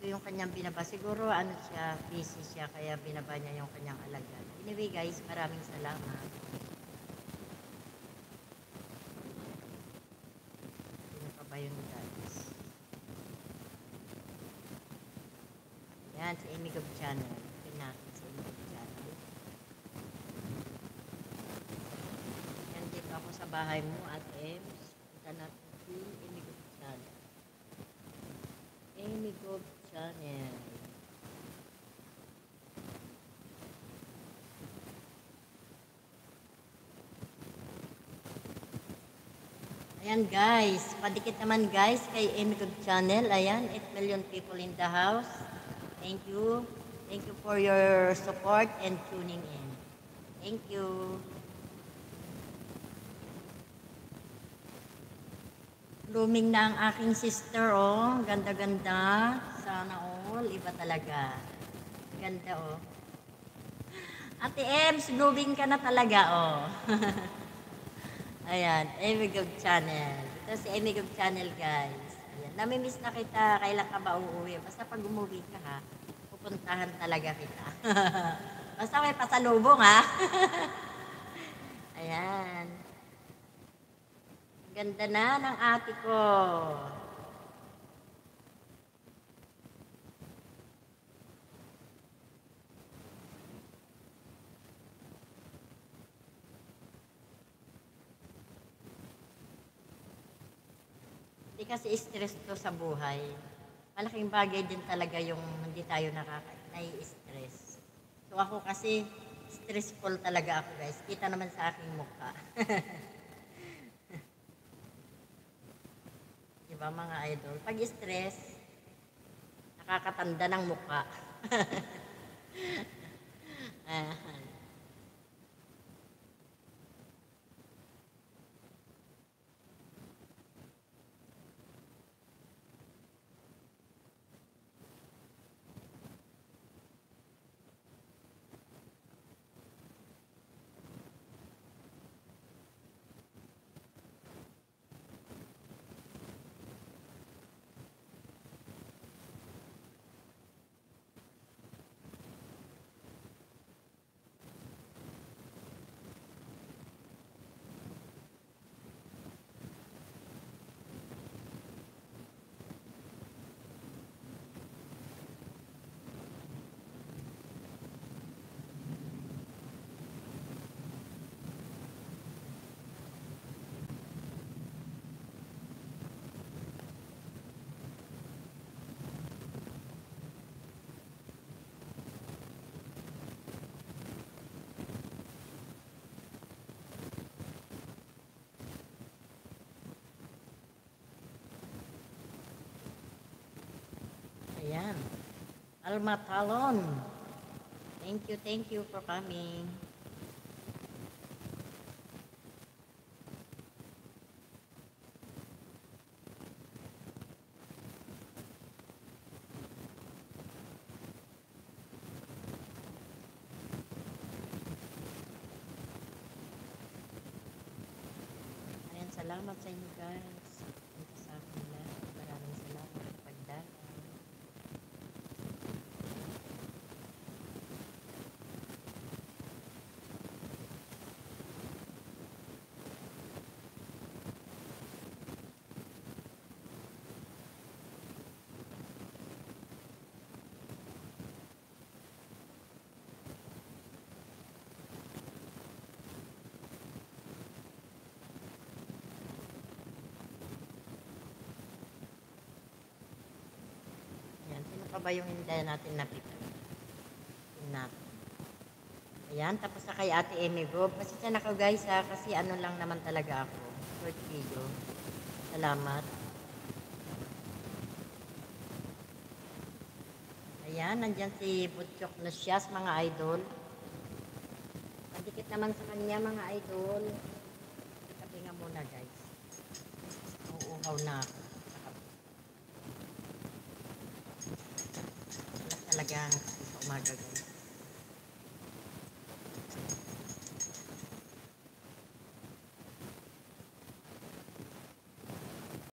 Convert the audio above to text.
yung kanyang binaba. Siguro ano siya, busy siya, kaya binaba niya yung kanyang alagad. Anyway guys, maraming salamat. Sino pa ba yun guys? Yan, si Amy Gob Channel. Tingnan natin si Amy Gob Channel. Yan, dito ako sa bahay mo, Ate Ems. Punta natin si Amy Gob Channel. Amy Gob Channel. Ayan guys, padikit naman guys kay Amy Gob Channel. Ayan, 8 million people in the house. Thank you. Thank you for your support and tuning in. Thank you. Blooming na ang aking sister, oh. Ganda-ganda. Sana all. Iba talaga. Ganda, oh. Ate Ems, blooming ka na talaga, oh. Ayan, Amy Gob Channel. Ito si Amy Gob Channel, guys. Ayan, namimiss na kita. Kailan ka ba uuwi? Basta pag umuwi ka, ha, pupuntahan talaga kita. Basta may pasalubong, ha. Ayan. Ganda na ng ate ko. Hindi kasi stress to sa buhay. Malaking bagay din talaga yung hindi tayo nai-stress. So ako kasi, stressful talaga ako guys. Kita naman sa aking mukha. Diba mga idol? Pag stress, nakakatanda ng mukha. Ayan. Alma Talon. Thank you for coming. Ayan, salamat sa inyo guys. Punta sa akin lahat. Maraming salamat sa pagdala. Pa ba yung hindi natin napitan? Natin. Ayan, tapos na kay Ate Amy Gob. Pasensya na ko guys ha, kasi ano lang naman talaga ako. Short video. Salamat. Ayan, nandyan si Butchok Lucias, mga idol. Padikit naman sa kanya, mga idol. Kapi nga muna guys. Uuhaw na ako. Talagang sa umaga guys.